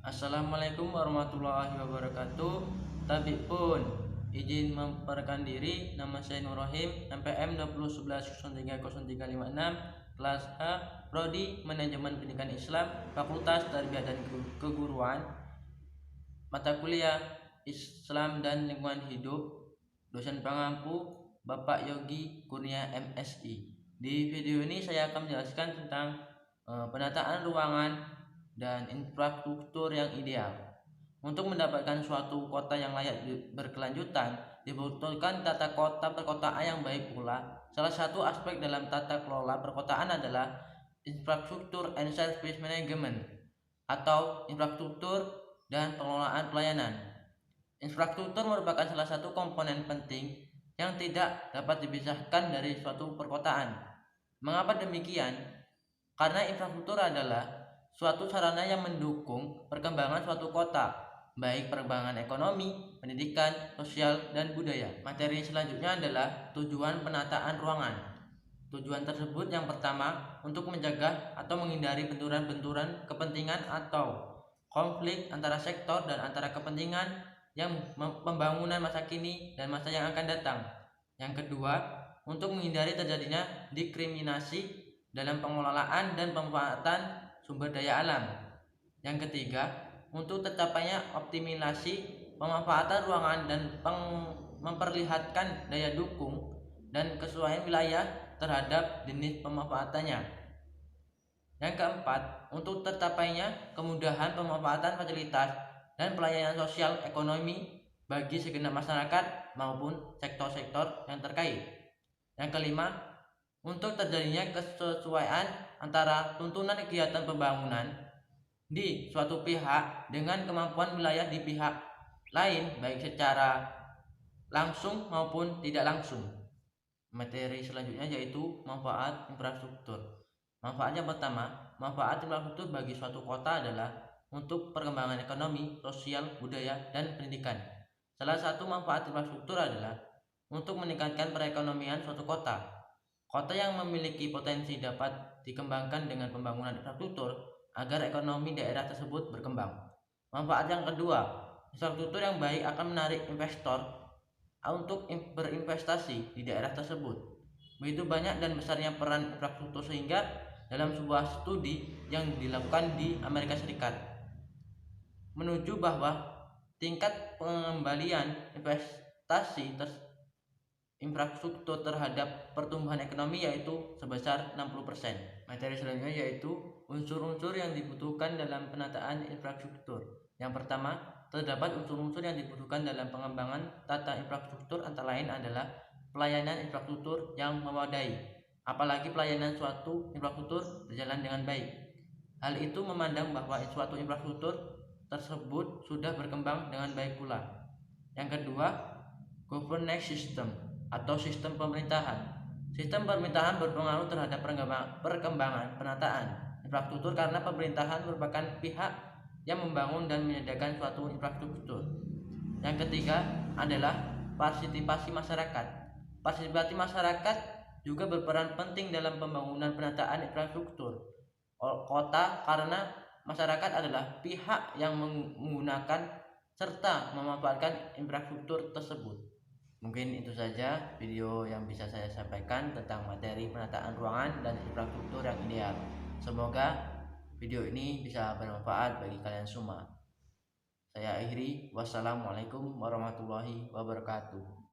Assalamualaikum warahmatullahi wabarakatuh. Tabib pun izin memperkenalkan diri. Nama saya Nur Rahim, NPM 2011030356, kelas H, Prodi Manajemen Pendidikan Islam, Fakultas Tarbiyah dan Keguruan, mata kuliah Islam dan Lingkungan Hidup. Dosen pengampu Bapak Yogi Kurnia MSI. Di video ini saya akan menjelaskan tentang penataan ruangan dan infrastruktur yang ideal. Untuk mendapatkan suatu kota yang layak berkelanjutan, dibutuhkan tata kota perkotaan yang baik pula. Salah satu aspek dalam tata kelola perkotaan adalah infrastruktur and service management atau infrastruktur dan pengelolaan pelayanan. Infrastruktur merupakan salah satu komponen penting yang tidak dapat dipisahkan dari suatu perkotaan. Mengapa demikian? Karena infrastruktur adalah suatu sarana yang mendukung perkembangan suatu kota, baik perkembangan ekonomi, pendidikan, sosial, dan budaya. Materi selanjutnya adalah tujuan penataan ruangan. Tujuan tersebut yang pertama, untuk mencegah atau menghindari benturan-benturan kepentingan atau konflik antara sektor dan antara kepentingan yang pembangunan masa kini dan masa yang akan datang. Yang kedua, untuk menghindari terjadinya diskriminasi dalam pengelolaan dan pemanfaatan sumber daya alam. Yang ketiga, untuk tercapainya optimalisasi pemanfaatan ruangan dan memperlihatkan daya dukung dan kesesuaian wilayah terhadap jenis pemanfaatannya. Yang keempat, untuk tercapainya kemudahan pemanfaatan fasilitas dan pelayanan sosial ekonomi bagi segenap masyarakat maupun sektor-sektor yang terkait. Yang kelima, untuk terjadinya kesesuaian antara tuntunan kegiatan pembangunan di suatu pihak dengan kemampuan wilayah di pihak lain, baik secara langsung maupun tidak langsung. Materi selanjutnya yaitu manfaat infrastruktur. Manfaat yang pertama, manfaat infrastruktur bagi suatu kota adalah untuk perkembangan ekonomi, sosial, budaya, dan pendidikan. Salah satu manfaat infrastruktur adalah untuk meningkatkan perekonomian suatu kota. Kota yang memiliki potensi dapat dikembangkan dengan pembangunan infrastruktur agar ekonomi daerah tersebut berkembang. Manfaat yang kedua, infrastruktur yang baik akan menarik investor untuk berinvestasi di daerah tersebut. Begitu banyak dan besarnya peran infrastruktur sehingga dalam sebuah studi yang dilakukan di Amerika Serikat menuju bahwa tingkat pengembalian investasi infrastruktur terhadap pertumbuhan ekonomi yaitu sebesar 60%. Materi selanjutnya yaitu unsur-unsur yang dibutuhkan dalam penataan infrastruktur. Yang pertama, terdapat unsur-unsur yang dibutuhkan dalam pengembangan tata infrastruktur, antara lain adalah pelayanan infrastruktur yang memadai, apalagi pelayanan suatu infrastruktur berjalan dengan baik. Hal itu memandang bahwa suatu infrastruktur tersebut sudah berkembang dengan baik pula. Yang kedua, governance system atau sistem pemerintahan. Sistem pemerintahan berpengaruh terhadap perkembangan penataan infrastruktur karena pemerintahan merupakan pihak yang membangun dan menyediakan suatu infrastruktur. Yang ketiga adalah partisipasi masyarakat. Partisipasi masyarakat juga berperan penting dalam pembangunan penataan infrastruktur kota karena masyarakat adalah pihak yang menggunakan serta memanfaatkan infrastruktur tersebut. Mungkin itu saja video yang bisa saya sampaikan tentang materi penataan ruangan dan infrastruktur yang ideal. Semoga video ini bisa bermanfaat bagi kalian semua. Saya akhiri, wassalamualaikum warahmatullahi wabarakatuh.